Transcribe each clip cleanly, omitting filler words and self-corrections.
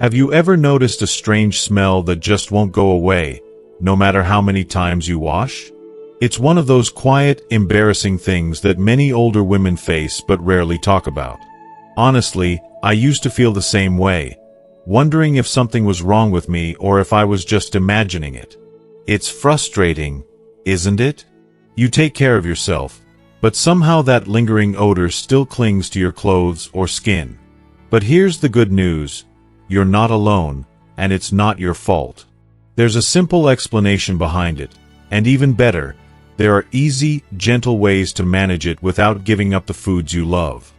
Have you ever noticed a strange smell that just won't go away, no matter how many times you wash? It's one of those quiet, embarrassing things that many older women face but rarely talk about. Honestly, I used to feel the same way, wondering if something was wrong with me or if I was just imagining it. It's frustrating, isn't it? You take care of yourself, but somehow that lingering odor still clings to your clothes or skin. But here's the good news. You're not alone, and it's not your fault. There's a simple explanation behind it, and even better, there are easy, gentle ways to manage it without giving up the foods you love.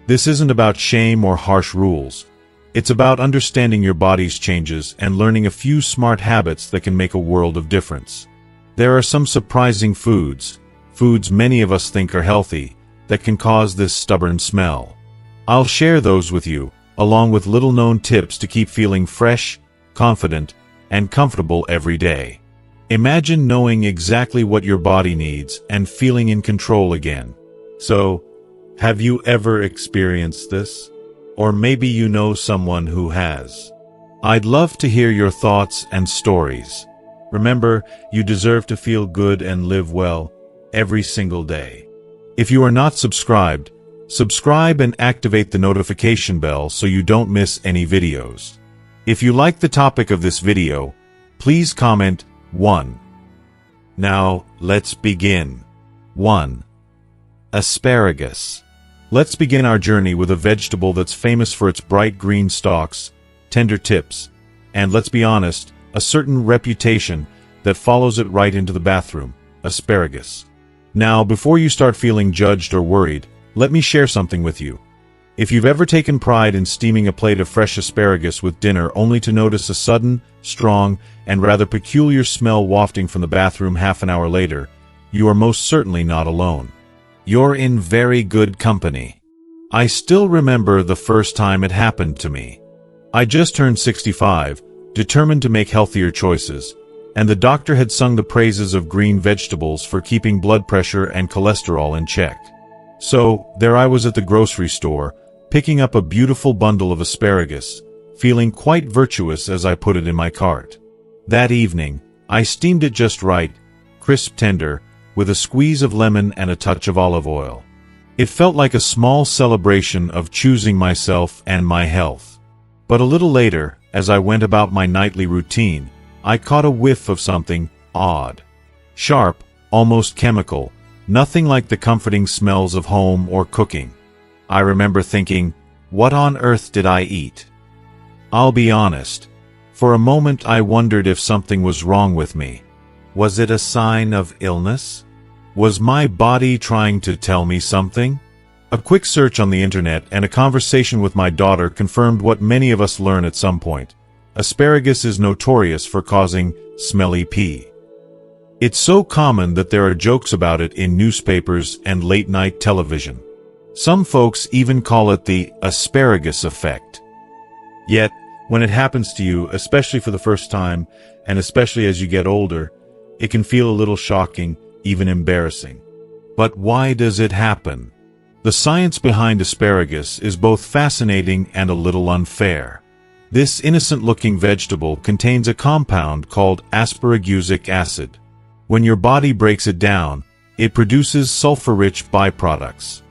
This isn't about shame or harsh rules. It's about understanding your body's changes and learning a few smart habits that can make a world of difference. There are some surprising foods many of us think are healthy, that can cause this stubborn smell. I'll share those with you, along with little-known tips to keep feeling fresh, confident, and comfortable every day. Imagine knowing exactly what your body needs and feeling in control again. So, have you ever experienced this? Or maybe you know someone who has. I'd love to hear your thoughts and stories. Remember, you deserve to feel good and live well every single day. If you are not subscribed, subscribe and activate the notification bell so you don't miss any videos. If you like the topic of this video, please comment 1. Now, let's begin. 1. Asparagus. Let's begin our journey with a vegetable that's famous for its bright green stalks, tender tips, and let's be honest, a certain reputation that follows it right into the bathroom: asparagus. Now, before you start feeling judged or worried, let me share something with you. If you've ever taken pride in steaming a plate of fresh asparagus with dinner only to notice a sudden, strong, and rather peculiar smell wafting from the bathroom half an hour later, you are most certainly not alone. You're in very good company. I still remember the first time it happened to me. I just turned 65, determined to make healthier choices, and the doctor had sung the praises of green vegetables for keeping blood pressure and cholesterol in check. So, there I was at the grocery store, picking up a beautiful bundle of asparagus, feeling quite virtuous as I put it in my cart. That evening, I steamed it just right, crisp tender, with a squeeze of lemon and a touch of olive oil. It felt like a small celebration of choosing myself and my health. But a little later, as I went about my nightly routine, I caught a whiff of something odd. Sharp, almost chemical, nothing like the comforting smells of home or cooking. I remember thinking, what on earth did I eat? I'll be honest. For a moment I wondered if something was wrong with me. Was it a sign of illness? Was my body trying to tell me something? A quick search on the internet and a conversation with my daughter confirmed what many of us learn at some point. Asparagus is notorious for causing smelly pee. It's so common that there are jokes about it in newspapers and late-night television. Some folks even call it the asparagus effect. Yet, when it happens to you, especially for the first time, and especially as you get older, it can feel a little shocking, even embarrassing. But why does it happen? The science behind asparagus is both fascinating and a little unfair. This innocent-looking vegetable contains a compound called asparagusic acid. When your body breaks it down, it produces sulfur-rich byproducts.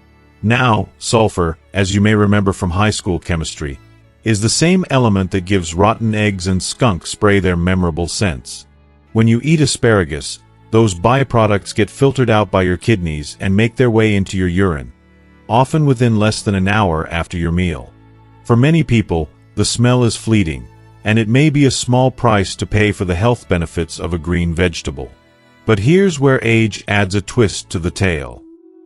Now, sulfur, as you may remember from high school chemistry, is the same element that gives rotten eggs and skunk spray their memorable scents. When you eat asparagus, those byproducts get filtered out by your kidneys and make their way into your urine, often within less than an hour after your meal. For many people, the smell is fleeting, and it may be a small price to pay for the health benefits of a green vegetable. But here's where age adds a twist to the tale.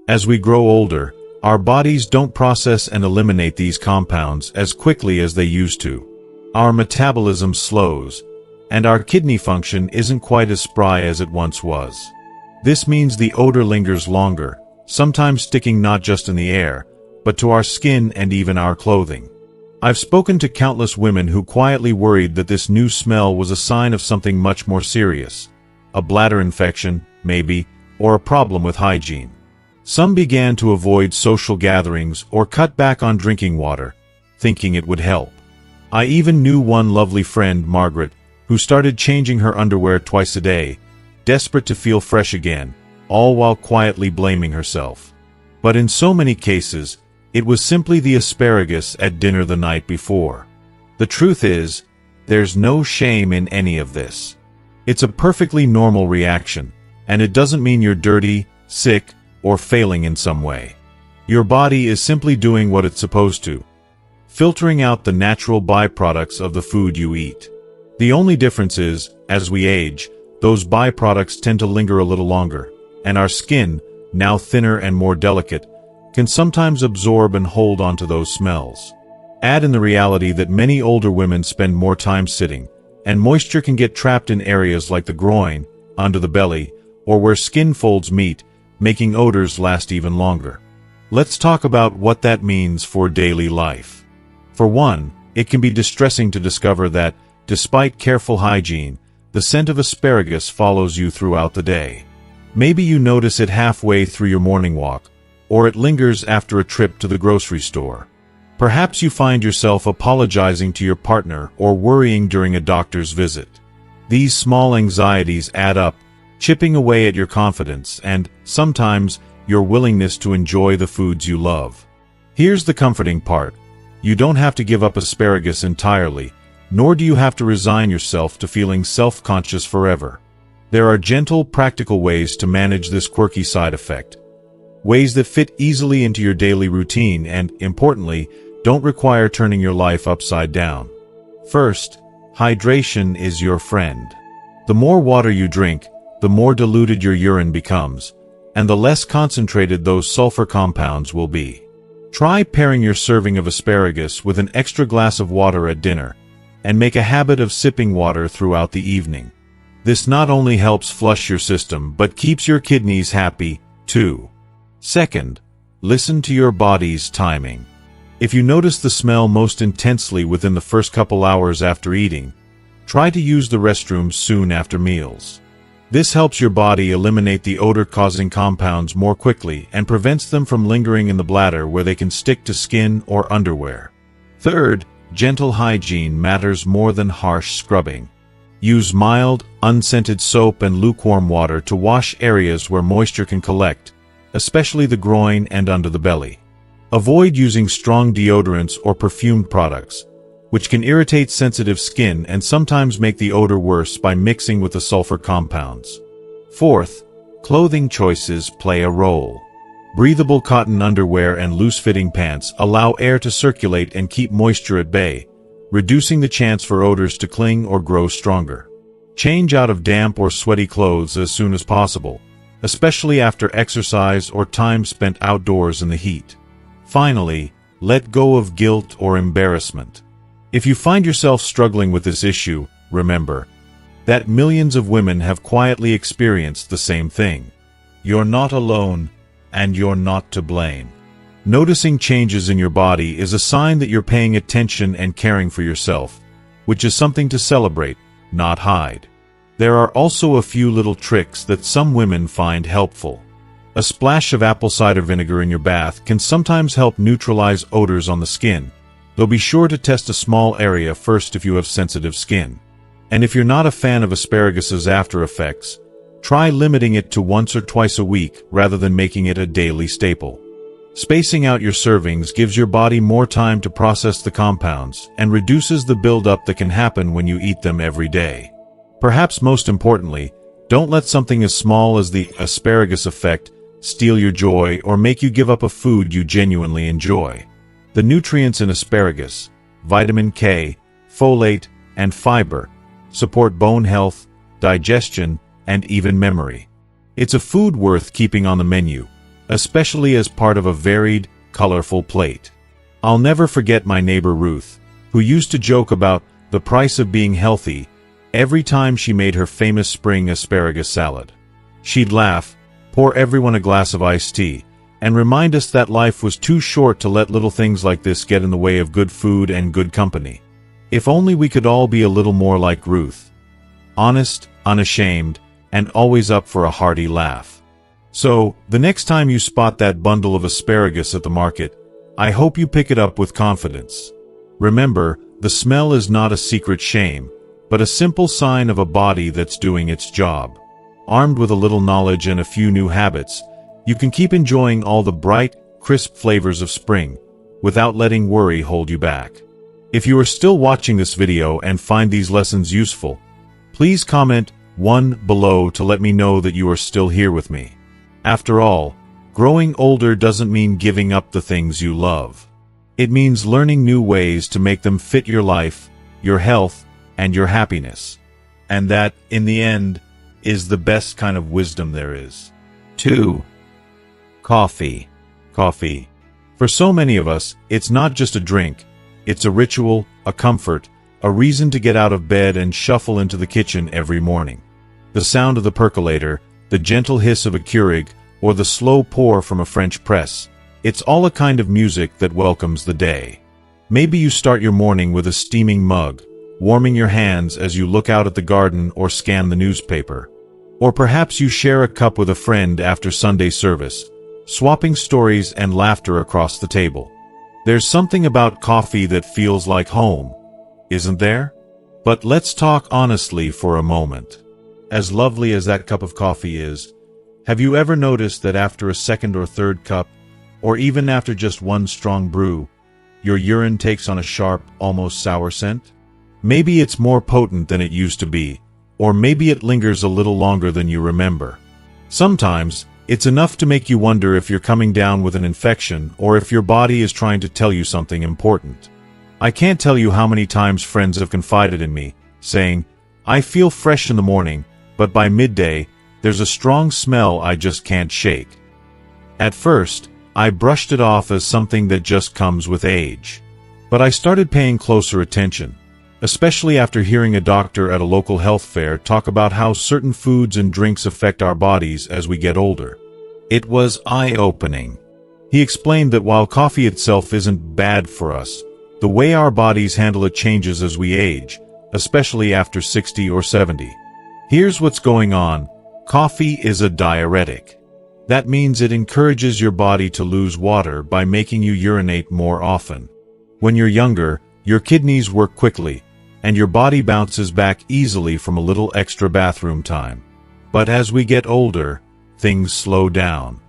As we grow older, our bodies don't process and eliminate these compounds as quickly as they used to. Our metabolism slows, and our kidney function isn't quite as spry as it once was. This means the odor lingers longer, sometimes sticking not just in the air, but to our skin and even our clothing. I've spoken to countless women who quietly worried that this new smell was a sign of something much more serious. A bladder infection, maybe, or a problem with hygiene. Some began to avoid social gatherings or cut back on drinking water, thinking it would help. I even knew one lovely friend, Margaret, who started changing her underwear twice a day, desperate to feel fresh again, all while quietly blaming herself. But in so many cases, it was simply the asparagus at dinner the night before. The truth is, there's no shame in any of this. It's a perfectly normal reaction, and it doesn't mean you're dirty, sick, or failing in some way. Your body is simply doing what it's supposed to, filtering out the natural byproducts of the food you eat. The only difference is, as we age, those byproducts tend to linger a little longer, and our skin, now thinner and more delicate, can sometimes absorb and hold onto those smells. Add in the reality that many older women spend more time sitting, and moisture can get trapped in areas like the groin, under the belly, or where skin folds meet, making odors last even longer. Let's talk about what that means for daily life. For one, it can be distressing to discover that, despite careful hygiene, the scent of asparagus follows you throughout the day. Maybe you notice it halfway through your morning walk, or it lingers after a trip to the grocery store. Perhaps you find yourself apologizing to your partner or worrying during a doctor's visit. These small anxieties add up, chipping away at your confidence and, sometimes, your willingness to enjoy the foods you love. Here's the comforting part. You don't have to give up asparagus entirely, nor do you have to resign yourself to feeling self-conscious forever. There are gentle, practical ways to manage this quirky side effect. Ways that fit easily into your daily routine and, importantly, don't require turning your life upside down. First, hydration is your friend. The more water you drink, the more diluted your urine becomes, and the less concentrated those sulfur compounds will be. Try pairing your serving of asparagus with an extra glass of water at dinner, and make a habit of sipping water throughout the evening. This not only helps flush your system, but keeps your kidneys happy, too. Second, listen to your body's timing. If you notice the smell most intensely within the first couple hours after eating, try to use the restroom soon after meals. This helps your body eliminate the odor-causing compounds more quickly and prevents them from lingering in the bladder where they can stick to skin or underwear. Third, gentle hygiene matters more than harsh scrubbing. Use mild, unscented soap and lukewarm water to wash areas where moisture can collect, especially the groin and under the belly. Avoid using strong deodorants or perfumed products, which can irritate sensitive skin and sometimes make the odor worse by mixing with the sulfur compounds. Fourth, clothing choices play a role. Breathable cotton underwear and loose-fitting pants allow air to circulate and keep moisture at bay, reducing the chance for odors to cling or grow stronger. Change out of damp or sweaty clothes as soon as possible, especially after exercise or time spent outdoors in the heat. Finally, let go of guilt or embarrassment. If you find yourself struggling with this issue, remember that millions of women have quietly experienced the same thing. You're not alone, and you're not to blame. Noticing changes in your body is a sign that you're paying attention and caring for yourself, which is something to celebrate, not hide. There are also a few little tricks that some women find helpful. A splash of apple cider vinegar in your bath can sometimes help neutralize odors on the skin, though be sure to test a small area first if you have sensitive skin. And if you're not a fan of asparagus's after effects, try limiting it to once or twice a week rather than making it a daily staple. Spacing out your servings gives your body more time to process the compounds and reduces the buildup that can happen when you eat them every day. Perhaps most importantly, don't let something as small as the asparagus effect steal your joy or make you give up a food you genuinely enjoy. The nutrients in asparagus, vitamin K, folate, and fiber, support bone health, digestion, and even memory. It's a food worth keeping on the menu, especially as part of a varied, colorful plate. I'll never forget my neighbor Ruth, who used to joke about the price of being healthy every time she made her famous spring asparagus salad. She'd laugh, pour everyone a glass of iced tea, and remind us that life was too short to let little things like this get in the way of good food and good company. If only we could all be a little more like Ruth. Honest, unashamed, and always up for a hearty laugh. So, the next time you spot that bundle of asparagus at the market, I hope you pick it up with confidence. Remember, The smell is not a secret shame, but a simple sign of a body that's doing its job. Armed with a little knowledge and a few new habits, you can keep enjoying all the bright, crisp flavors of spring, without letting worry hold you back. If you are still watching this video and find these lessons useful, please comment 1 below to let me know that you are still here with me. After all, growing older doesn't mean giving up the things you love. It means learning new ways to make them fit your life, your health, and your happiness. And that, in the end, is the best kind of wisdom there is. 2. Coffee. Coffee. For so many of us, it's not just a drink. It's a ritual, a comfort, a reason to get out of bed and shuffle into the kitchen every morning. The sound of the percolator, the gentle hiss of a Keurig, or the slow pour from a French press, it's all a kind of music that welcomes the day. Maybe you start your morning with a steaming mug, warming your hands as you look out at the garden or scan the newspaper. Or perhaps you share a cup with a friend after Sunday service, swapping stories and laughter across the table. There's something about coffee that feels like home, isn't there? But let's talk honestly for a moment. As lovely as that cup of coffee is, have you ever noticed that after a second or third cup, or even after just one strong brew, your urine takes on a sharp, almost sour scent? Maybe it's more potent than it used to be, or maybe it lingers a little longer than you remember. Sometimes, it's enough to make you wonder if you're coming down with an infection or if your body is trying to tell you something important. I can't tell you how many times friends have confided in me, saying, "I feel fresh in the morning, but by midday, there's a strong smell I just can't shake." At first, I brushed it off as something that just comes with age. But I started paying closer attention, especially after hearing a doctor at a local health fair talk about how certain foods and drinks affect our bodies as we get older. It was eye-opening. He explained that while coffee itself isn't bad for us, the way our bodies handle it changes as we age, especially after 60 or 70. Here's what's going on. Coffee is a diuretic. That means it encourages your body to lose water by making you urinate more often. When you're younger, your kidneys work quickly, and your body bounces back easily from a little extra bathroom time. But as we get older, things slow down.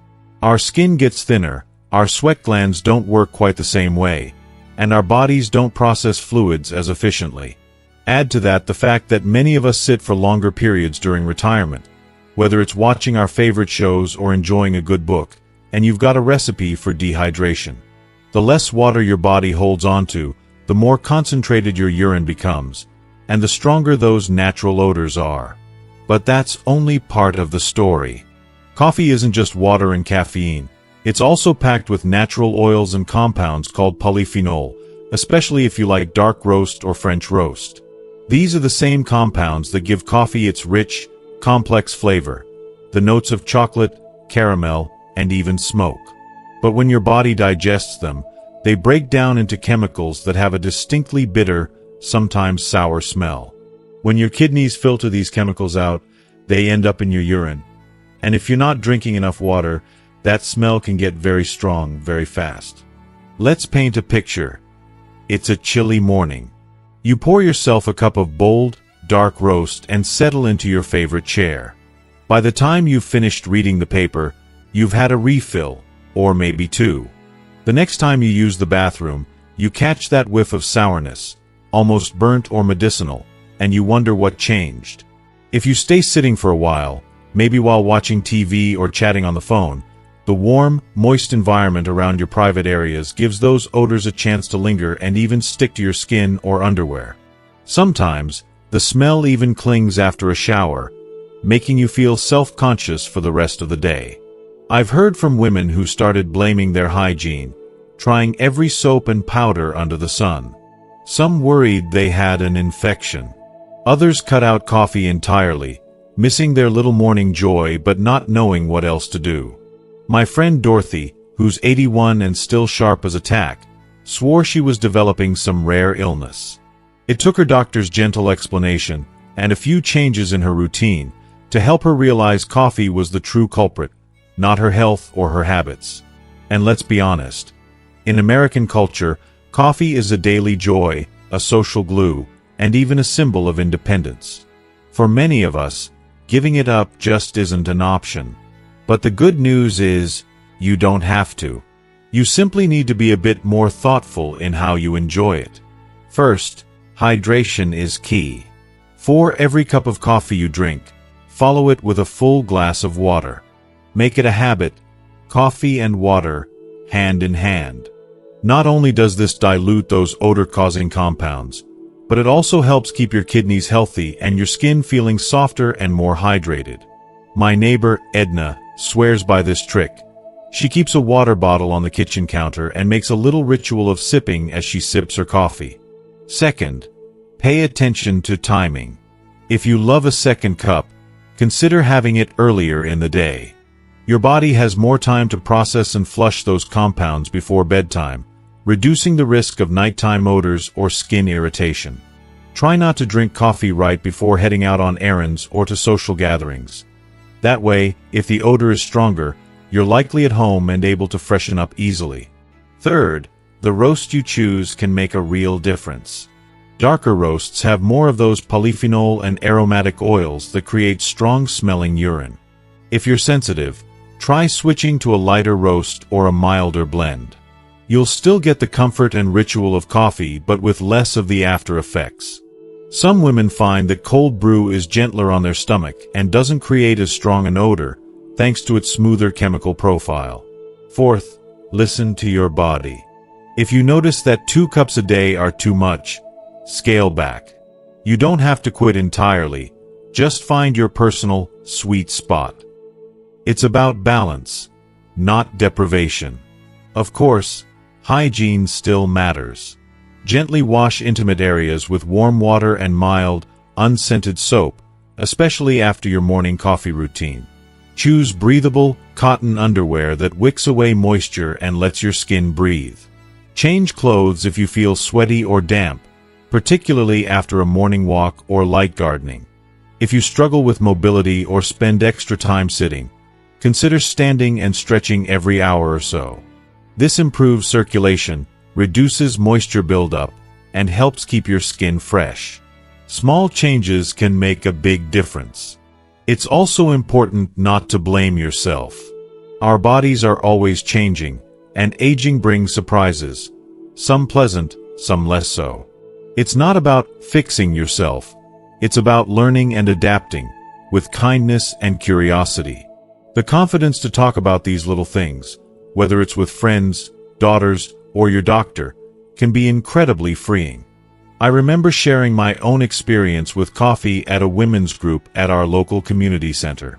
Our skin gets thinner, our sweat glands don't work quite the same way, and our bodies don't process fluids as efficiently. Add to that the fact that many of us sit for longer periods during retirement, whether it's watching our favorite shows or enjoying a good book, and you've got a recipe for dehydration. The less water your body holds onto, the more concentrated your urine becomes, and the stronger those natural odors are. But that's only part of the story. Coffee isn't just water and caffeine. It's also packed with natural oils and compounds called polyphenol, especially if you like dark roast or French roast. These are the same compounds that give coffee its rich, complex flavor, the notes of chocolate, caramel, and even smoke. But when your body digests them, they break down into chemicals that have a distinctly bitter, sometimes sour smell. When your kidneys filter these chemicals out, they end up in your urine. And if you're not drinking enough water, that smell can get very strong very fast. Let's paint a picture. It's a chilly morning. You pour yourself a cup of bold, dark roast and settle into your favorite chair. By the time you've finished reading the paper, you've had a refill, or maybe two. The next time you use the bathroom, you catch that whiff of sourness, almost burnt or medicinal, and you wonder what changed. If you stay sitting for a while, maybe while watching TV or chatting on the phone, the warm, moist environment around your private areas gives those odors a chance to linger and even stick to your skin or underwear. Sometimes, the smell even clings after a shower, making you feel self-conscious for the rest of the day. I've heard from women who started blaming their hygiene, trying every soap and powder under the sun. Some worried they had an infection. Others cut out coffee entirely, missing their little morning joy but not knowing what else to do. My friend Dorothy, who's 81 and still sharp as a tack, swore she was developing some rare illness. It took her doctor's gentle explanation and a few changes in her routine to help her realize coffee was the true culprit, not her health or her habits. And let's be honest, in American culture, coffee is a daily joy, a social glue, and even a symbol of independence. For many of us, giving it up just isn't an option. But the good news is, you don't have to. You simply need to be a bit more thoughtful in how you enjoy it. First, hydration is key. For every cup of coffee you drink, follow it with a full glass of water. Make it a habit, coffee and water, hand in hand. Not only does this dilute those odor-causing compounds, but it also helps keep your kidneys healthy and your skin feeling softer and more hydrated. My neighbor, Edna, swears by this trick. She keeps a water bottle on the kitchen counter and makes a little ritual of sipping as she sips her coffee. Second, pay attention to timing. If you love a second cup, consider having it earlier in the day. Your body has more time to process and flush those compounds before bedtime, reducing the risk of nighttime odors or skin irritation. Try not to drink coffee right before heading out on errands or to social gatherings. That way, if the odor is stronger, you're likely at home and able to freshen up easily. Third, the roast you choose can make a real difference. Darker roasts have more of those polyphenol and aromatic oils that create strong-smelling urine. If you're sensitive, try switching to a lighter roast or a milder blend. You'll still get the comfort and ritual of coffee, but with less of the after effects. Some women find that cold brew is gentler on their stomach and doesn't create as strong an odor, thanks to its smoother chemical profile. Fourth, listen to your body. If you notice that 2 cups a day are too much, scale back. You don't have to quit entirely, just find your personal, sweet spot. It's about balance, not deprivation. Of course, hygiene still matters. Gently wash intimate areas with warm water and mild, unscented soap, especially after your morning coffee routine. Choose breathable, cotton underwear that wicks away moisture and lets your skin breathe. Change clothes if you feel sweaty or damp, particularly after a morning walk or light gardening. If you struggle with mobility or spend extra time sitting, consider standing and stretching every hour or so. This improves circulation, reduces moisture buildup, and helps keep your skin fresh. Small changes can make a big difference. It's also important not to blame yourself. Our bodies are always changing, and aging brings surprises, some pleasant, some less so. It's not about fixing yourself. It's about learning and adapting, with kindness and curiosity. The confidence to talk about these little things, whether it's with friends, daughters, or your doctor, can be incredibly freeing. I remember sharing my own experience with coffee at a women's group at our local community center.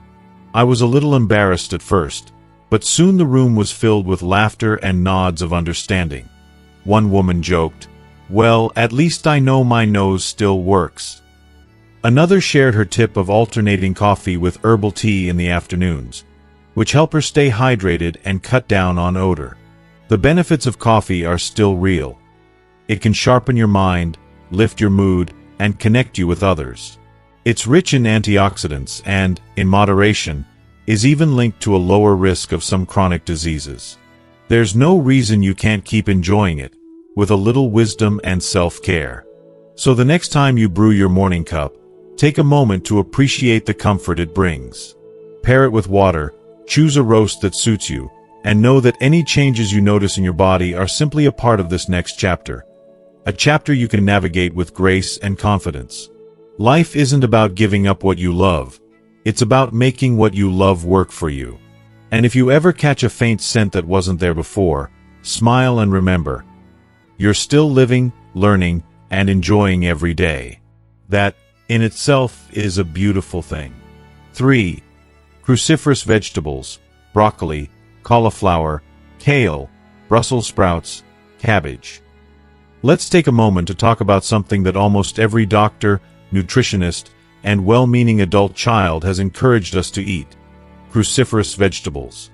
I was a little embarrassed at first, but soon the room was filled with laughter and nods of understanding. One woman joked, "Well, at least I know my nose still works." Another shared her tip of alternating coffee with herbal tea in the afternoons, which help her stay hydrated and cut down on odor. The benefits of coffee are still real. It can sharpen your mind, lift your mood, and connect you with others. It's rich in antioxidants and, in moderation, is even linked to a lower risk of some chronic diseases. There's no reason you can't keep enjoying it, with a little wisdom and self-care. So the next time you brew your morning cup, take a moment to appreciate the comfort it brings. Pair it with water, choose a roast that suits you, and know that any changes you notice in your body are simply a part of this next chapter. A chapter you can navigate with grace and confidence. Life isn't about giving up what you love. It's about making what you love work for you. And if you ever catch a faint scent that wasn't there before, smile and remember, you're still living, learning, and enjoying every day. That, in itself, is a beautiful thing. 3. Cruciferous vegetables: broccoli, cauliflower, kale, Brussels sprouts, cabbage. Let's take a moment to talk about something that almost every doctor, nutritionist, and well-meaning adult child has encouraged us to eat: cruciferous vegetables.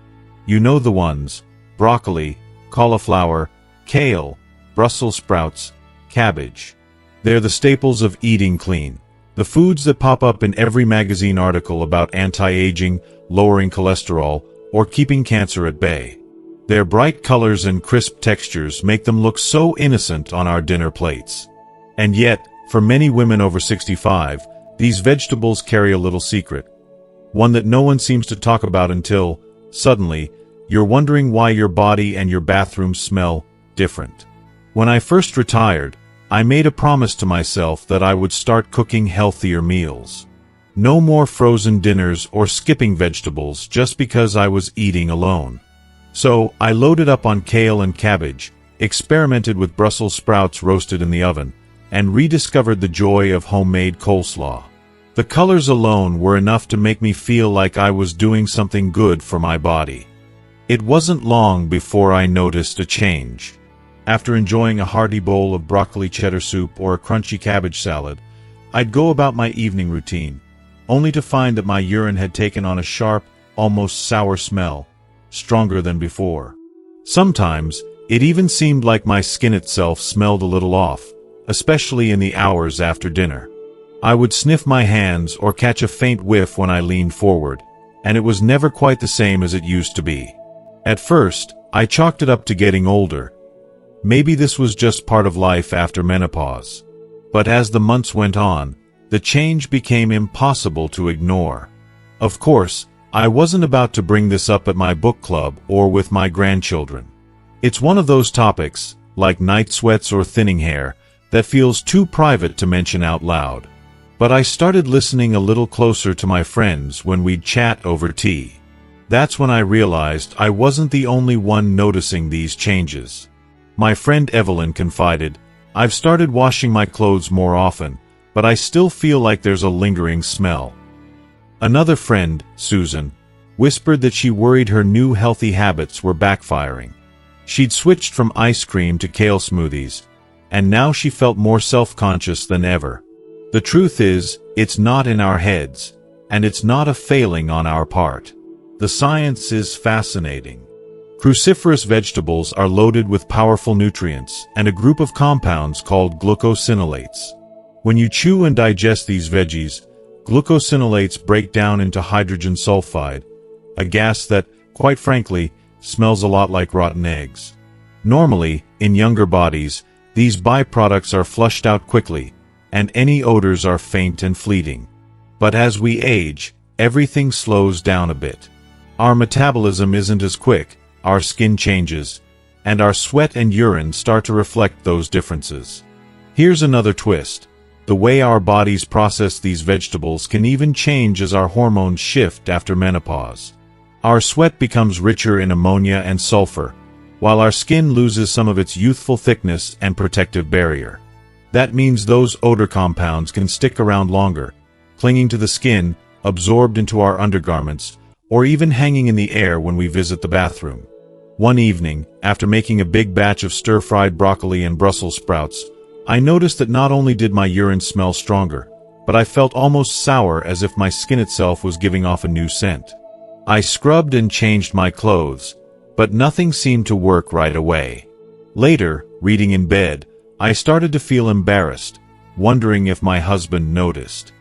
You know the ones: broccoli, cauliflower, kale, Brussels sprouts, cabbage. They're the staples of eating clean. The foods that pop up in every magazine article about anti-aging, lowering cholesterol, or keeping cancer at bay. Their bright colors and crisp textures make them look so innocent on our dinner plates. And yet, for many women over 65, these vegetables carry a little secret. One that no one seems to talk about until, suddenly, you're wondering why your body and your bathroom smell different. When I first retired, I made a promise to myself that I would start cooking healthier meals. No more frozen dinners or skipping vegetables just because I was eating alone. So, I loaded up on kale and cabbage, experimented with Brussels sprouts roasted in the oven, and rediscovered the joy of homemade coleslaw. The colors alone were enough to make me feel like I was doing something good for my body. It wasn't long before I noticed a change. After enjoying a hearty bowl of broccoli cheddar soup or a crunchy cabbage salad, I'd go about my evening routine, only to find that my urine had taken on a sharp, almost sour smell, stronger than before. Sometimes, it even seemed like my skin itself smelled a little off, especially in the hours after dinner. I would sniff my hands or catch a faint whiff when I leaned forward, and it was never quite the same as it used to be. At first, I chalked it up to getting older. Maybe this was just part of life after menopause. But as the months went on, the change became impossible to ignore. Of course, I wasn't about to bring this up at my book club or with my grandchildren. It's one of those topics, like night sweats or thinning hair, that feels too private to mention out loud. But I started listening a little closer to my friends when we'd chat over tea. That's when I realized I wasn't the only one noticing these changes. My friend Evelyn confided, "I've started washing my clothes more often, but I still feel like there's a lingering smell." Another friend, Susan, whispered that she worried her new healthy habits were backfiring. She'd switched from ice cream to kale smoothies, and now she felt more self-conscious than ever. The truth is, it's not in our heads, and it's not a failing on our part. The science is fascinating. Cruciferous vegetables are loaded with powerful nutrients and a group of compounds called glucosinolates. When you chew and digest these veggies, glucosinolates break down into hydrogen sulfide, a gas that, quite frankly, smells a lot like rotten eggs. Normally, in younger bodies, these byproducts are flushed out quickly, and any odors are faint and fleeting. But as we age, everything slows down a bit. Our metabolism isn't as quick, our skin changes, and our sweat and urine start to reflect those differences. Here's another twist. The way our bodies process these vegetables can even change as our hormones shift after menopause. Our sweat becomes richer in ammonia and sulfur, while our skin loses some of its youthful thickness and protective barrier. That means those odor compounds can stick around longer, clinging to the skin, absorbed into our undergarments, or even hanging in the air when we visit the bathroom. One evening, after making a big batch of stir-fried broccoli and Brussels sprouts, I noticed that not only did my urine smell stronger, but I felt almost sour as if my skin itself was giving off a new scent. I scrubbed and changed my clothes, but nothing seemed to work right away. Later, reading in bed, I started to feel embarrassed, wondering if my husband noticed.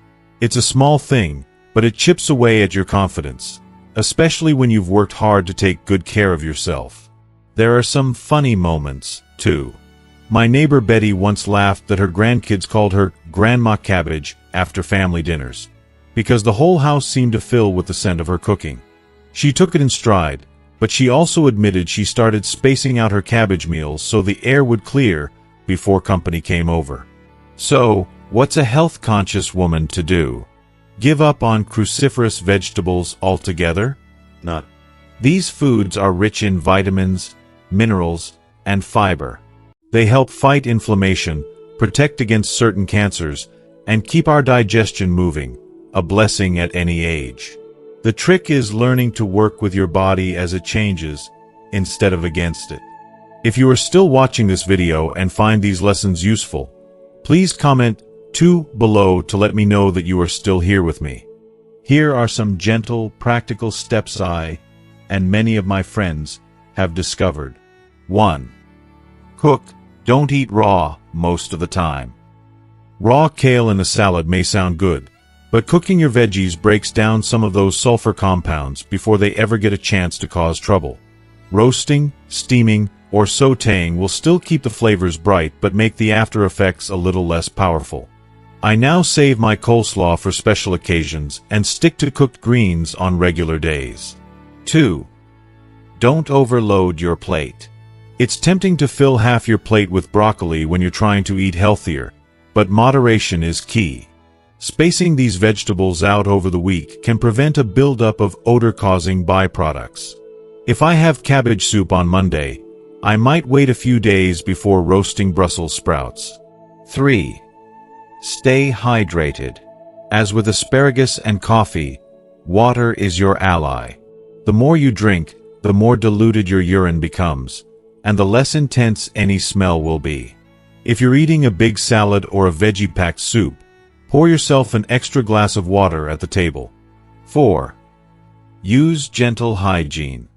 It's a small thing, but it chips away at your confidence, especially when you've worked hard to take good care of yourself. There are some funny moments, too. My neighbor Betty once laughed that her grandkids called her Grandma Cabbage after family dinners, because the whole house seemed to fill with the scent of her cooking. She took it in stride, but she also admitted she started spacing out her cabbage meals so the air would clear before company came over. So, what's a health-conscious woman to do? Give up on cruciferous vegetables altogether? Not. These foods are rich in vitamins, minerals, and fiber. They help fight inflammation, protect against certain cancers, and keep our digestion moving, a blessing at any age. The trick is learning to work with your body as it changes, instead of against it. If you are still watching this video and find these lessons useful, please comment 2 below to let me know that you are still here with me. Here are some gentle, practical steps I, and many of my friends, have discovered. 1. Cook, don't eat raw most of the time. Raw kale in a salad may sound good, but cooking your veggies breaks down some of those sulfur compounds before they ever get a chance to cause trouble. Roasting, steaming, or sautéing will still keep the flavors bright but make the after effects a little less powerful. I now save my coleslaw for special occasions and stick to cooked greens on regular days. 2. Don't overload your plate. It's tempting to fill half your plate with broccoli when you're trying to eat healthier, but moderation is key. Spacing these vegetables out over the week can prevent a buildup of odor-causing byproducts. If I have cabbage soup on Monday, I might wait a few days before roasting Brussels sprouts. 3. Stay hydrated. As with asparagus and coffee, water is your ally. The more you drink, the more diluted your urine becomes, and the less intense any smell will be. If you're eating a big salad or a veggie-packed soup, pour yourself an extra glass of water at the table. 4. Use gentle hygiene.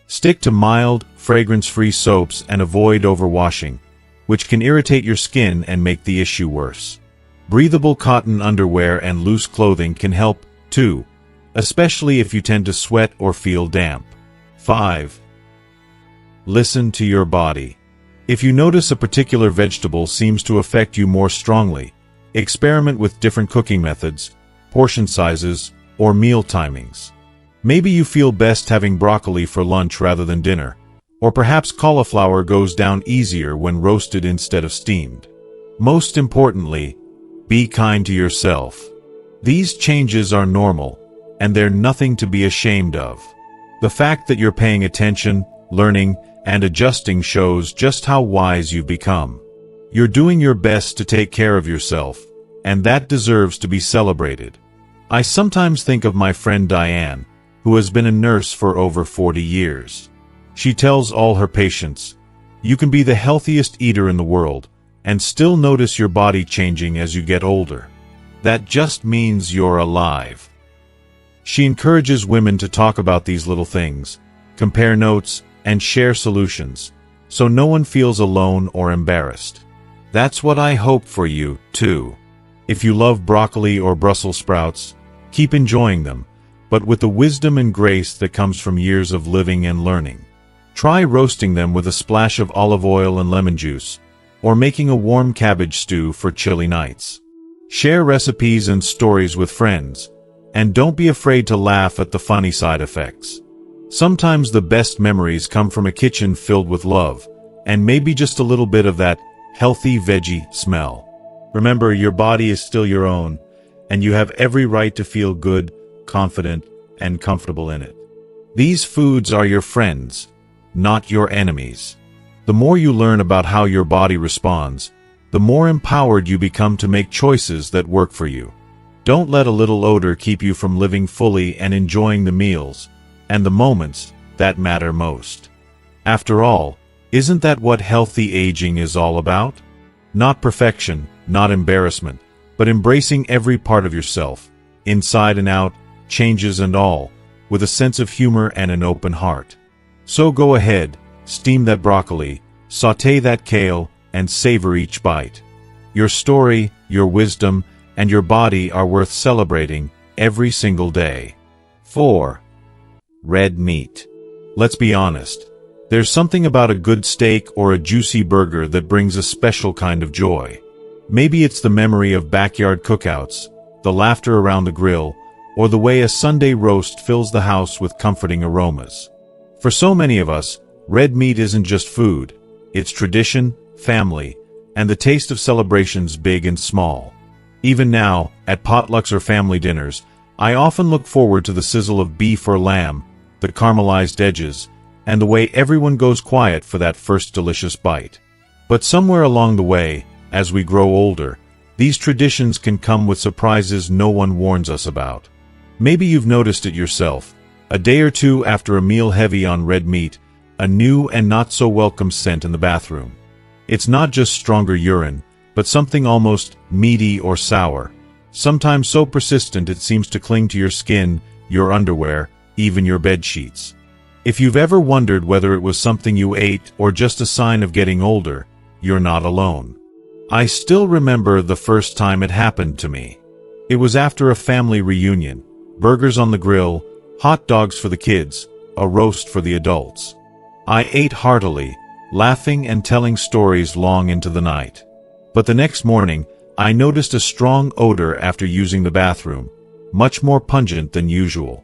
Stick to mild, fragrance-free soaps and avoid overwashing, which can irritate your skin and make the issue worse. Breathable cotton underwear and loose clothing can help, too, especially if you tend to sweat or feel damp. 5. Listen to your body. If you notice a particular vegetable seems to affect you more strongly, experiment with different cooking methods, portion sizes, or meal timings. Maybe you feel best having broccoli for lunch rather than dinner, or perhaps cauliflower goes down easier when roasted instead of steamed. Most importantly, be kind to yourself. These changes are normal, and they're nothing to be ashamed of. The fact that you're paying attention, learning, and adjusting shows just how wise you've become. You're doing your best to take care of yourself, and that deserves to be celebrated. I sometimes think of my friend Diane, who has been a nurse for over 40 years. She tells all her patients, "You can be the healthiest eater in the world, and still notice your body changing as you get older. That just means you're alive." She encourages women to talk about these little things, compare notes, and share solutions, so no one feels alone or embarrassed. That's what I hope for you, too. If you love broccoli or Brussels sprouts, keep enjoying them, but with the wisdom and grace that comes from years of living and learning. Try roasting them with a splash of olive oil and lemon juice, or making a warm cabbage stew for chilly nights. Share recipes and stories with friends, and don't be afraid to laugh at the funny side effects. Sometimes the best memories come from a kitchen filled with love, and maybe just a little bit of that healthy veggie smell. Remember, your body is still your own, and you have every right to feel good, confident, and comfortable in it. These foods are your friends, not your enemies. The more you learn about how your body responds, the more empowered you become to make choices that work for you. Don't let a little odor keep you from living fully and enjoying the meals and the moments that matter most. After all, isn't that what healthy aging is all about? Not perfection, not embarrassment, but embracing every part of yourself, inside and out, changes and all, with a sense of humor and an open heart. So go ahead, steam that broccoli, sauté that kale, and savor each bite. Your story, your wisdom, and your body are worth celebrating every single day. 4. Red meat. Let's be honest. There's something about a good steak or a juicy burger that brings a special kind of joy. Maybe it's the memory of backyard cookouts, the laughter around the grill, or the way a Sunday roast fills the house with comforting aromas. For so many of us, red meat isn't just food. It's tradition, family, and the taste of celebrations big and small. Even now, at potlucks or family dinners, I often look forward to the sizzle of beef or lamb, the caramelized edges, and the way everyone goes quiet for that first delicious bite. But somewhere along the way, as we grow older, these traditions can come with surprises no one warns us about. Maybe you've noticed it yourself. A day or two after a meal heavy on red meat, a new and not so welcome scent in the bathroom. It's not just stronger urine, but something almost meaty or sour, sometimes so persistent it seems to cling to your skin, your underwear, even your bed sheets. If you've ever wondered whether it was something you ate or just a sign of getting older, you're not alone. I still remember the first time it happened to me. It was after a family reunion, burgers on the grill, hot dogs for the kids, a roast for the adults. I ate heartily, laughing and telling stories long into the night. But the next morning, I noticed a strong odor after using the bathroom, much more pungent than usual.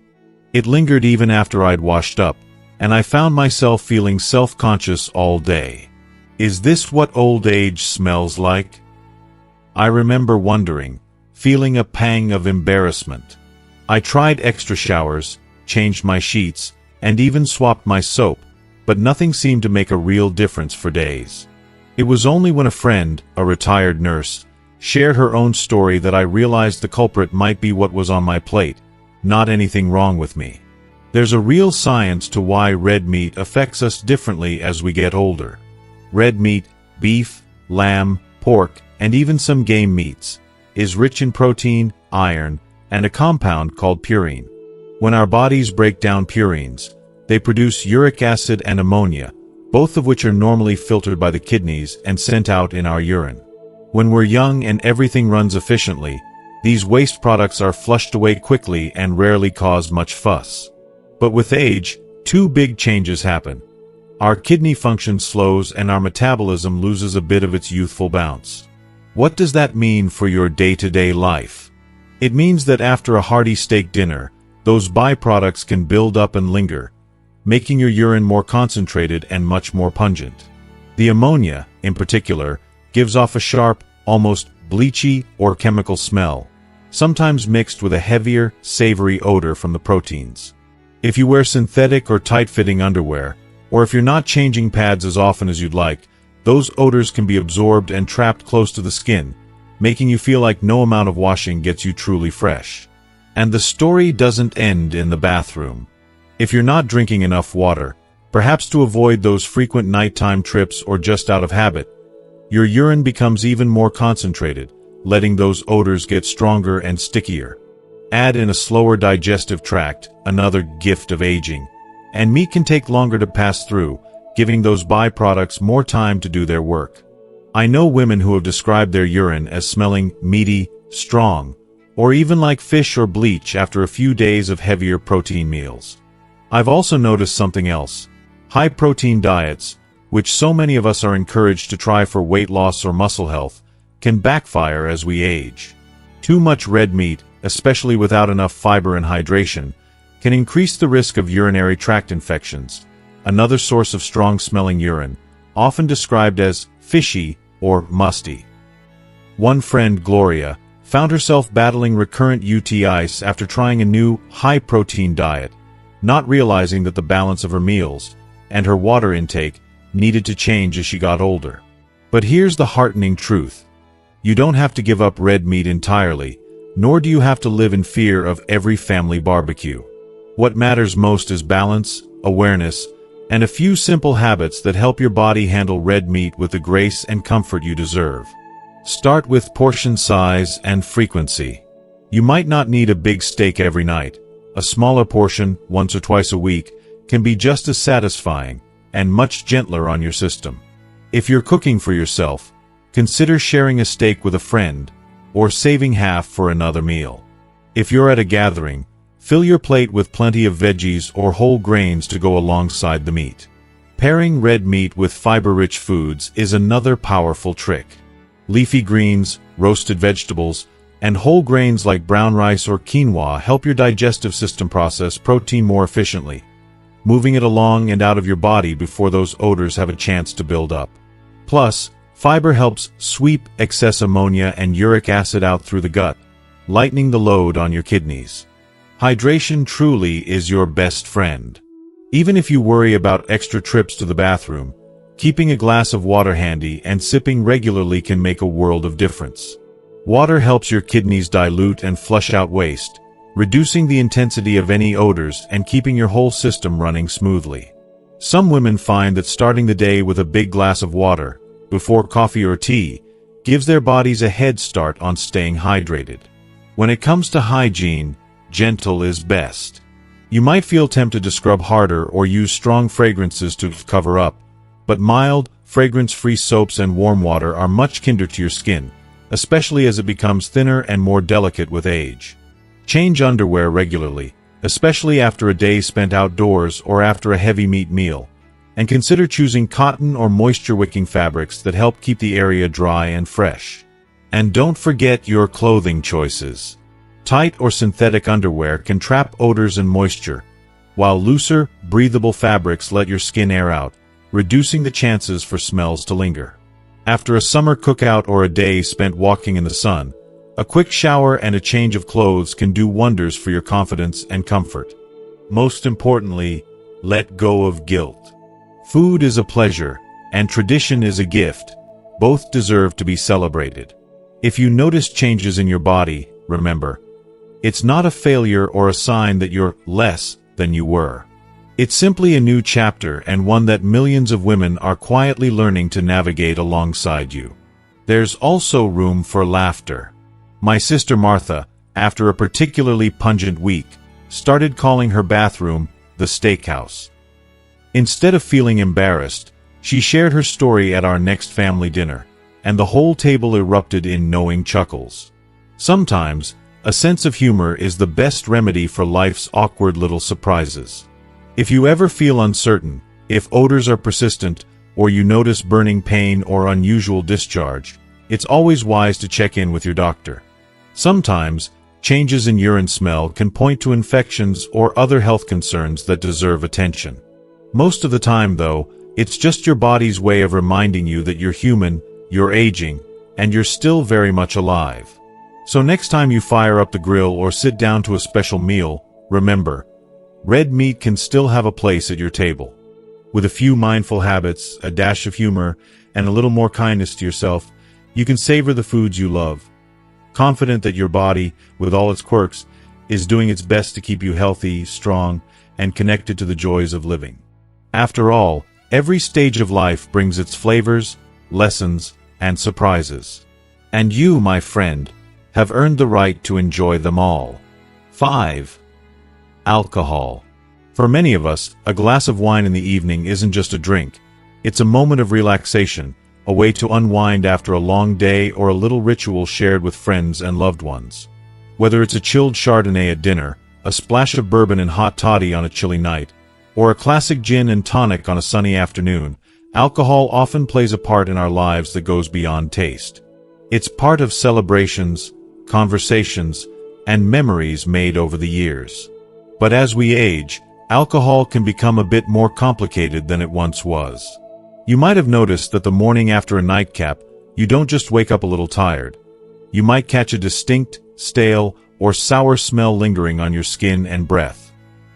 It lingered even after I'd washed up, and I found myself feeling self-conscious all day. Is this what old age smells like? I remember wondering, feeling a pang of embarrassment. I tried extra showers, changed my sheets, and even swapped my soap, but nothing seemed to make a real difference for days. It was only when a friend, a retired nurse, shared her own story that I realized the culprit might be what was on my plate, not anything wrong with me. There's a real science to why red meat affects us differently as we get older. Red meat, beef, lamb, pork, and even some game meats, is rich in protein, iron, and a compound called purine. When our bodies break down purines, they produce uric acid and ammonia, both of which are normally filtered by the kidneys and sent out in our urine. When we're young and everything runs efficiently, these waste products are flushed away quickly and rarely cause much fuss. But with age, two big changes happen. Our kidney function slows and our metabolism loses a bit of its youthful bounce. What does that mean for your day-to-day life? It means that after a hearty steak dinner, those byproducts can build up and linger, making your urine more concentrated and much more pungent. The ammonia, in particular, gives off a sharp, almost bleachy or chemical smell, sometimes mixed with a heavier, savory odor from the proteins. If you wear synthetic or tight-fitting underwear, or if you're not changing pads as often as you'd like, those odors can be absorbed and trapped close to the skin, making you feel like no amount of washing gets you truly fresh. And the story doesn't end in the bathroom. If you're not drinking enough water, perhaps to avoid those frequent nighttime trips or just out of habit, your urine becomes even more concentrated, letting those odors get stronger and stickier. Add in a slower digestive tract, another gift of aging, and meat can take longer to pass through, giving those byproducts more time to do their work. I know women who have described their urine as smelling meaty, strong, or even like fish or bleach after a few days of heavier protein meals. I've also noticed something else. High-protein diets, which so many of us are encouraged to try for weight loss or muscle health, can backfire as we age. Too much red meat, especially without enough fiber and hydration, can increase the risk of urinary tract infections, another source of strong-smelling urine, often described as fishy or musty. One friend, Gloria, found herself battling recurrent UTIs after trying a new, high-protein diet, not realizing that the balance of her meals and her water intake needed to change as she got older. But here's the heartening truth. You don't have to give up red meat entirely, nor do you have to live in fear of every family barbecue. What matters most is balance, awareness, and a few simple habits that help your body handle red meat with the grace and comfort you deserve. Start with portion size and frequency. You might not need a big steak every night. A smaller portion, once or twice a week, can be just as satisfying and much gentler on your system. If you're cooking for yourself, consider sharing a steak with a friend or saving half for another meal. If you're at a gathering, fill your plate with plenty of veggies or whole grains to go alongside the meat. Pairing red meat with fiber-rich foods is another powerful trick. Leafy greens, roasted vegetables, and whole grains like brown rice or quinoa help your digestive system process protein more efficiently, moving it along and out of your body before those odors have a chance to build up. Plus, fiber helps sweep excess ammonia and uric acid out through the gut, lightening the load on your kidneys. Hydration truly is your best friend. Even if you worry about extra trips to the bathroom, keeping a glass of water handy and sipping regularly can make a world of difference. Water helps your kidneys dilute and flush out waste, reducing the intensity of any odors and keeping your whole system running smoothly. Some women find that starting the day with a big glass of water, before coffee or tea, gives their bodies a head start on staying hydrated. When it comes to hygiene, gentle is best. You might feel tempted to scrub harder or use strong fragrances to cover up, but mild, fragrance-free soaps and warm water are much kinder to your skin, especially as it becomes thinner and more delicate with age. Change underwear regularly, especially after a day spent outdoors or after a heavy meat meal, And consider choosing cotton or moisture-wicking fabrics that help keep the area dry and fresh. And don't forget your clothing choices. Tight or synthetic underwear can trap odors and moisture, while looser, breathable fabrics let your skin air out, reducing the chances for smells to linger. After a summer cookout or a day spent walking in the sun, a quick shower and a change of clothes can do wonders for your confidence and comfort. Most importantly, let go of guilt. Food is a pleasure, and tradition is a gift. Both deserve to be celebrated. If you notice changes in your body, remember, it's not a failure or a sign that you're less than you were. It's simply a new chapter, and one that millions of women are quietly learning to navigate alongside you. There's also room for laughter. My sister Martha, after a particularly pungent week, started calling her bathroom the steakhouse. Instead of feeling embarrassed, she shared her story at our next family dinner, and the whole table erupted in knowing chuckles. Sometimes, a sense of humor is the best remedy for life's awkward little surprises. If you ever feel uncertain, if odors are persistent, or you notice burning pain or unusual discharge, it's always wise to check in with your doctor. Sometimes, changes in urine smell can point to infections or other health concerns that deserve attention. Most of the time, though, it's just your body's way of reminding you that you're human, you're aging, and you're still very much alive. So next time you fire up the grill or sit down to a special meal, remember, red meat can still have a place at your table. With a few mindful habits, a dash of humor, and a little more kindness to yourself, you can savor the foods you love, confident that your body, with all its quirks, is doing its best to keep you healthy, strong, and connected to the joys of living. After all, every stage of life brings its flavors, lessons, and surprises. And you, my friend, have earned the right to enjoy them all. 5. Alcohol. For many of us, a glass of wine in the evening isn't just a drink. It's a moment of relaxation, a way to unwind after a long day, or a little ritual shared with friends and loved ones. Whether it's a chilled Chardonnay at dinner, a splash of bourbon and hot toddy on a chilly night, or a classic gin and tonic on a sunny afternoon, alcohol often plays a part in our lives that goes beyond taste. It's part of celebrations, conversations, and memories made over the years. But as we age, alcohol can become a bit more complicated than it once was. You might have noticed that the morning after a nightcap, you don't just wake up a little tired. You might catch a distinct, stale, or sour smell lingering on your skin and breath.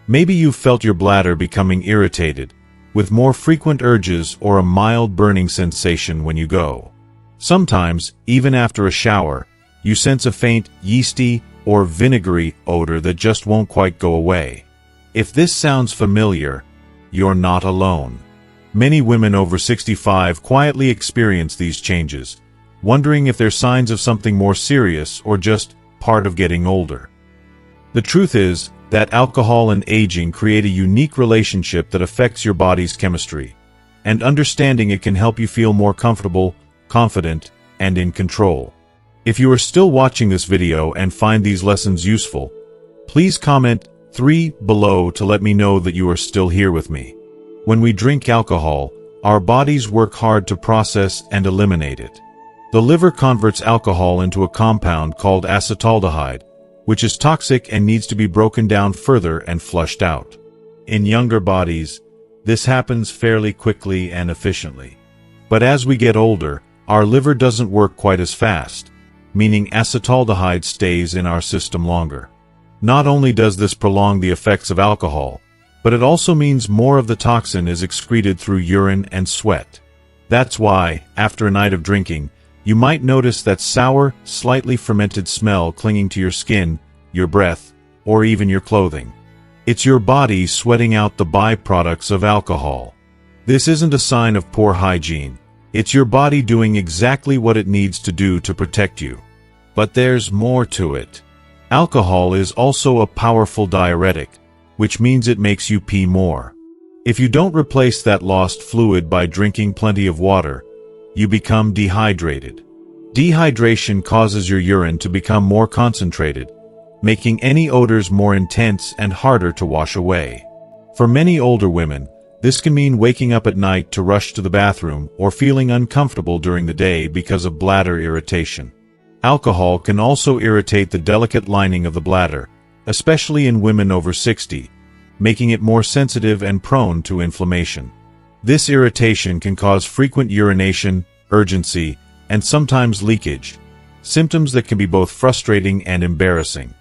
Maybe you've felt your bladder becoming irritated, with more frequent urges or a mild burning sensation when you go. Sometimes, even after a shower, you sense a faint, yeasty, or vinegary odor that just won't quite go away. If this sounds familiar, you're not alone. Many women over 65 quietly experience these changes, wondering if they're signs of something more serious or just part of getting older. The truth is that alcohol and aging create a unique relationship that affects your body's chemistry, and understanding it can help you feel more comfortable, confident, and in control. If you are still watching this video and find these lessons useful, please comment 3 below to let me know that you are still here with me. When we drink alcohol, our bodies work hard to process and eliminate it. The liver converts alcohol into a compound called acetaldehyde, which is toxic and needs to be broken down further and flushed out. In younger bodies, this happens fairly quickly and efficiently. But as we get older, our liver doesn't work quite as fast, meaning acetaldehyde stays in our system longer. Not only does this prolong the effects of alcohol, but it also means more of the toxin is excreted through urine and sweat. That's why, after a night of drinking, you might notice that sour, slightly fermented smell clinging to your skin, your breath, or even your clothing. It's your body sweating out the byproducts of alcohol. This isn't a sign of poor hygiene. It's your body doing exactly what it needs to do to protect you. But there's more to it. Alcohol is also a powerful diuretic, which means it makes you pee more. If you don't replace that lost fluid by drinking plenty of water, you become dehydrated. Dehydration causes your urine to become more concentrated, making any odors more intense and harder to wash away. For many older women, This can mean waking up at night to rush to the bathroom or feeling uncomfortable during the day because of bladder irritation. Alcohol can also irritate the delicate lining of the bladder, especially in women over 60, making it more sensitive and prone to inflammation. This irritation can cause frequent urination, urgency, and sometimes leakage, symptoms that can be both frustrating and embarrassing.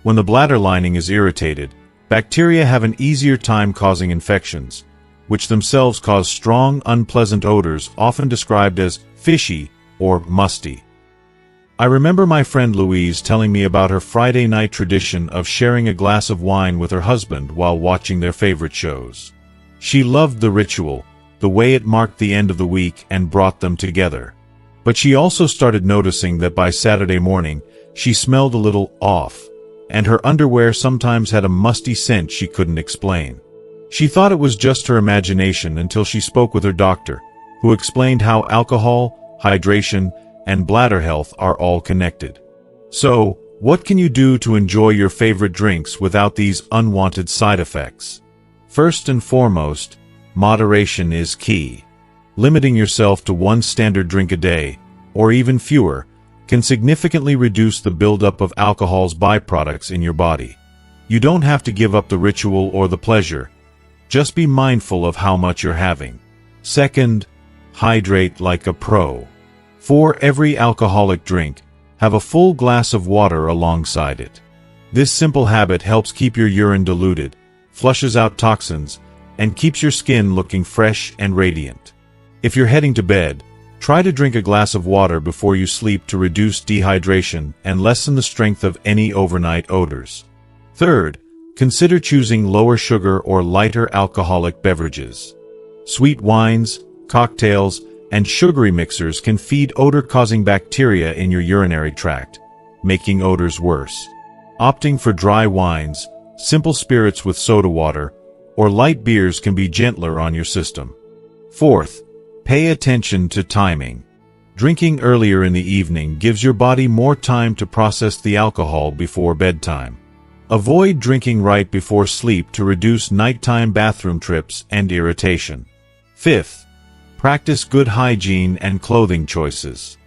When the bladder lining is irritated, bacteria have an easier time causing infections, which themselves cause strong, unpleasant odors often described as fishy or musty. I remember my friend Louise telling me about her Friday night tradition of sharing a glass of wine with her husband while watching their favorite shows. She loved the ritual, the way it marked the end of the week and brought them together. But she also started noticing that by Saturday morning, she smelled a little off, and her underwear sometimes had a musty scent she couldn't explain. She thought it was just her imagination until she spoke with her doctor, who explained how alcohol, hydration, and bladder health are all connected. So, what can you do to enjoy your favorite drinks without these unwanted side effects? First and foremost, moderation is key. Limiting yourself to one standard drink a day, or even fewer, can significantly reduce the buildup of alcohol's byproducts in your body. You don't have to give up the ritual or the pleasure. Just be mindful of how much you're having. Second, hydrate like a pro. For every alcoholic drink, have a full glass of water alongside it. This simple habit helps keep your urine diluted, flushes out toxins, and keeps your skin looking fresh and radiant. If you're heading to bed, try to drink a glass of water before you sleep to reduce dehydration and lessen the strength of any overnight odors. Third, consider choosing lower sugar or lighter alcoholic beverages. Sweet wines, cocktails, and sugary mixers can feed odor-causing bacteria in your urinary tract, making odors worse. Opting for dry wines, simple spirits with soda water, or light beers can be gentler on your system. Fourth, pay attention to timing. Drinking earlier in the evening gives your body more time to process the alcohol before bedtime. Avoid drinking right before sleep to reduce nighttime bathroom trips and irritation. Fifth, practice good hygiene and clothing choices.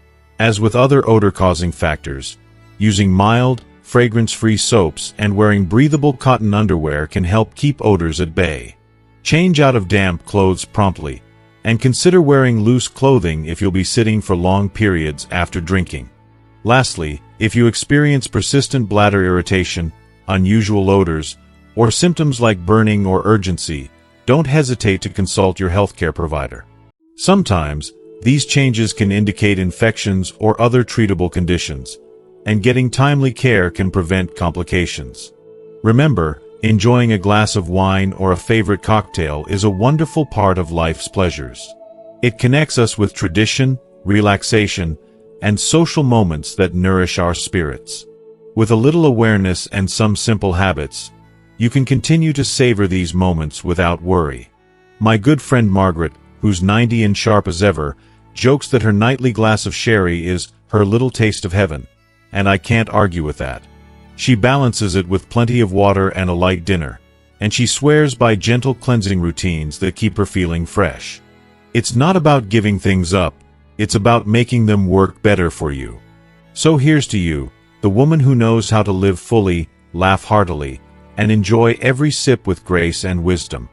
As with other odor-causing factors, using mild, fragrance-free soaps and wearing breathable cotton underwear can help keep odors at bay. Change out of damp clothes promptly, and consider wearing loose clothing if you'll be sitting for long periods after drinking. Lastly, if you experience persistent bladder irritation, unusual odors, or symptoms like burning or urgency, don't hesitate to consult your healthcare provider. Sometimes, these changes can indicate infections or other treatable conditions, and getting timely care can prevent complications. Remember, enjoying a glass of wine or a favorite cocktail is a wonderful part of life's pleasures. It connects us with tradition, relaxation, and social moments that nourish our spirits. With a little awareness and some simple habits, you can continue to savor these moments without worry. My good friend Margaret, who's 90 and sharp as ever, jokes that her nightly glass of sherry is her little taste of heaven, and I can't argue with that. She balances it with plenty of water and a light dinner, and she swears by gentle cleansing routines that keep her feeling fresh. It's not about giving things up, it's about making them work better for you. So here's to you, the woman who knows how to live fully, laugh heartily, and enjoy every sip with grace and wisdom.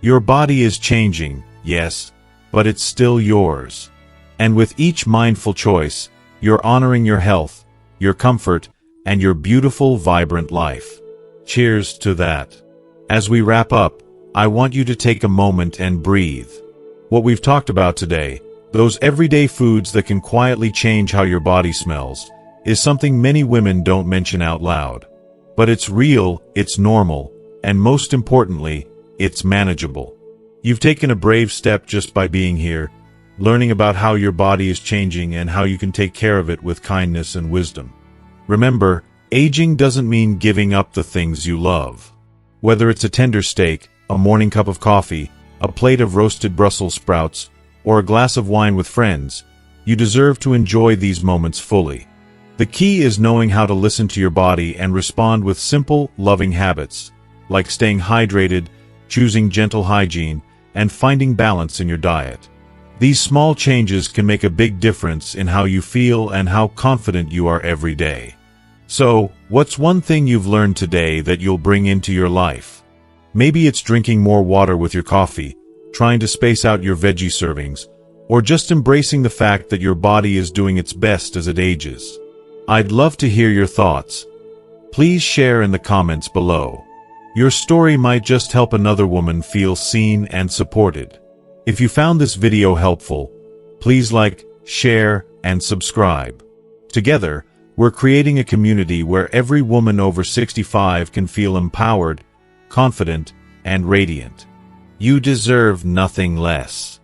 Your body is changing, yes, but it's still yours. And with each mindful choice, you're honoring your health, your comfort, and your beautiful, vibrant life. Cheers to that. As we wrap up, I want you to take a moment and breathe. What we've talked about today, those everyday foods that can quietly change how your body smells, is something many women don't mention out loud. But it's real, it's normal, and most importantly, it's manageable. You've taken a brave step just by being here, learning about how your body is changing and how you can take care of it with kindness and wisdom. Remember, aging doesn't mean giving up the things you love. Whether it's a tender steak, a morning cup of coffee, a plate of roasted Brussels sprouts, or a glass of wine with friends, you deserve to enjoy these moments fully. The key is knowing how to listen to your body and respond with simple, loving habits, like staying hydrated, choosing gentle hygiene, and finding balance in your diet. These small changes can make a big difference in how you feel and how confident you are every day. So, what's one thing you've learned today that you'll bring into your life? Maybe it's drinking more water with your coffee, trying to space out your veggie servings, or just embracing the fact that your body is doing its best as it ages. I'd love to hear your thoughts. Please share in the comments below. Your story might just help another woman feel seen and supported. If you found this video helpful, please like, share, and subscribe. Together, we're creating a community where every woman over 65 can feel empowered, confident, and radiant. You deserve nothing less.